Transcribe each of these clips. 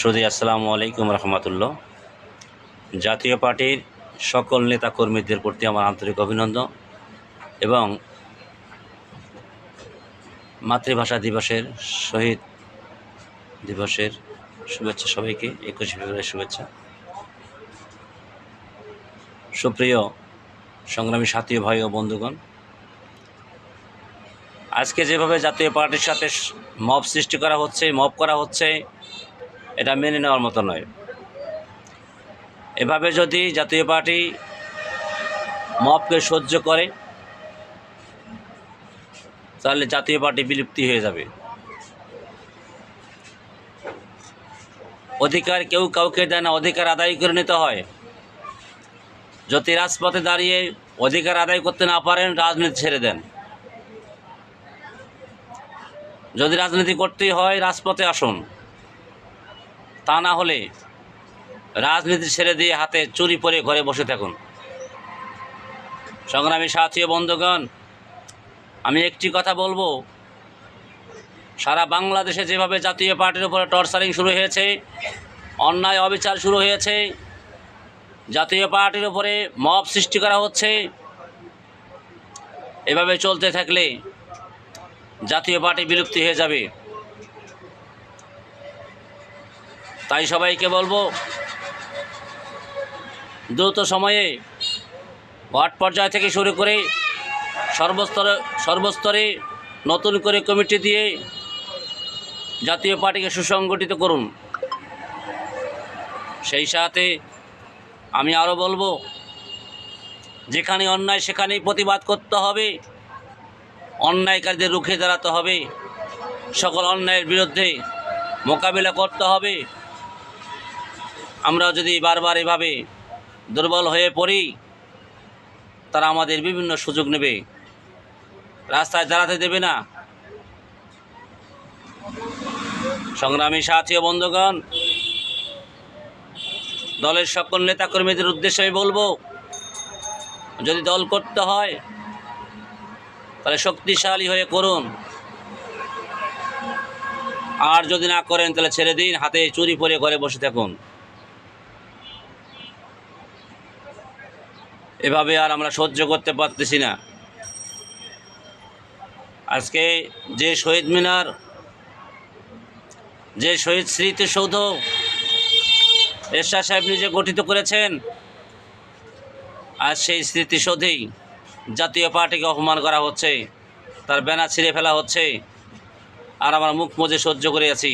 সুধী আসসালামু আলাইকুম রহমতুল্লাহ। জাতীয় পার্টির সকল নেতাকর্মীদের প্রতি আমার আন্তরিক অভিনন্দন এবং মাতৃভাষা দিবসের শহীদ দিবসের শুভেচ্ছা সবাইকে। 21 ফেব্রুয়ারির শুভেচ্ছা। সুপ্রিয় সংগ্রামী সাথী ভাই ও বন্ধুগণ, আজকে যেভাবে জাতীয় পার্টির সাথে মব সৃষ্টি করা হচ্ছে, এটা মেনে নেওয়ার মতো নয়। এভাবে যদি জাতীয় পার্টি মবকে সহ্য করে তাহলে জাতীয় পার্টি বিলুপ্তি হয়ে যাবে। অধিকার কেউ কাউকে দেয় না, অধিকার আদায় করে নিতে হয়। যদি রাজপথে দাঁড়িয়ে অধিকার আদায় করতে না পারেন, রাজনীতি ছেড়ে দেন। যদি রাজনীতি করতেই হয় রাজপথে আসুন, তা না হলে রাজনীতি ছেড়ে দিয়ে হাতে চুরি পরে ঘরে বসে থাকুন। সংগ্রামী সাথী ও বন্ধুগণ, আমি একটি কথা বলবো, সারা বাংলাদেশে যেভাবে জাতীয় পার্টির উপরে টর্চারিং শুরু হয়েছে, অন্যায় অবিচার শুরু হয়েছে, জাতীয় পার্টির উপরে মব সৃষ্টি করা হচ্ছে, এভাবে চলতে থাকলে জাতীয় পার্টি বিলুপ্তি হয়ে যাবে। তাই সবাইকে বলবো, দ্রুত সময়ে ওয়ার্ড পর্যায় থেকে শুরু করে সর্বস্তরে নতুন করে কমিটি দিয়ে জাতীয় পার্টিকে সুসংগঠিত করুন। সেই সাথে আমি আরও বলবো, যেখানে অন্যায় সেখানেই প্রতিবাদ করতে হবে, অন্যায়কারীদের রুখে দাঁড়াতে হবে, সকল অন্যায়ের বিরুদ্ধে মোকাবিলা করতে হবে। আমরা যদি বারবার এভাবে দুর্বল হয়ে পড়ি, তারা আমাদের বিভিন্ন সুযোগ নেবে, রাস্তায় দাঁড়াতে দেবে না। সংগ্রামী সাথী ও বন্ধুগণ, দলের সকল নেতাকর্মীদের উদ্দেশ্যে আমি বলবো, যদি দল করতে হয় তাহলে শক্তিশালী হয়ে করুন, আর যদি না করেন তাহলে ছেড়ে দিন, হাতে চুরি পরে ঘরে বসে থাকুন। এভাবে আর আমরা সহ্য করতে পারতেছি না। আজকে যে শহীদ মিনার, যে শহীদ স্মৃতিসৌধ এরশাদ সাহেব নিজে গঠিত করেছেন, আজ সেই স্মৃতিসৌধেই জাতীয় পার্টিকে অপমান করা হচ্ছে, তার ব্যানার ছিঁড়ে ফেলা হচ্ছে, আর আমরা মুখ বুজে সহ্য করে আছি।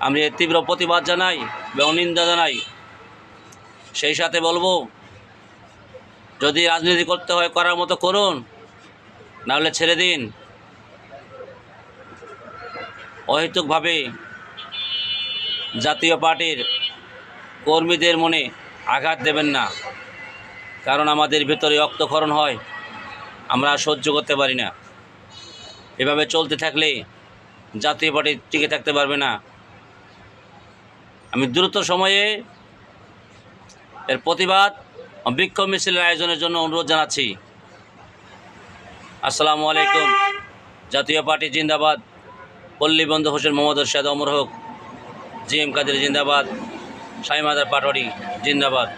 আমি এর তীব্র প্রতিবাদ জানাই এবং নিন্দা জানাই। সেই সাথে বলবো, যদি রাজনীতি করতে হয় করার মতো করুন, নাহলে ছেড়ে দিন। অহেতুকভাবে জাতীয় পার্টির কর্মীদের মনে আঘাত দেবেন না, কারণ আমাদের ভেতরে রক্তক্ষরণ হয়, আমরা সহ্য করতে পারি না। এভাবে চলতে থাকলে জাতীয় পার্টি টিকে থাকতে পারবে না। আমি দ্রুত সময়ে এর প্রতিবাদ বিক্ষোভ মিছিলের আয়োজনের জন্য অনুরোধ জানাচ্ছি। আসসালামু আলাইকুম। জাতীয় পার্টি জিন্দাবাদ। পল্লীবন্ধু হোসেন মোহাম্মদ এরশাদ অমর হোক। জিএম কাদের জিন্দাবাদ। শামীম আজাদ পাটোয়ারি জিন্দাবাদ।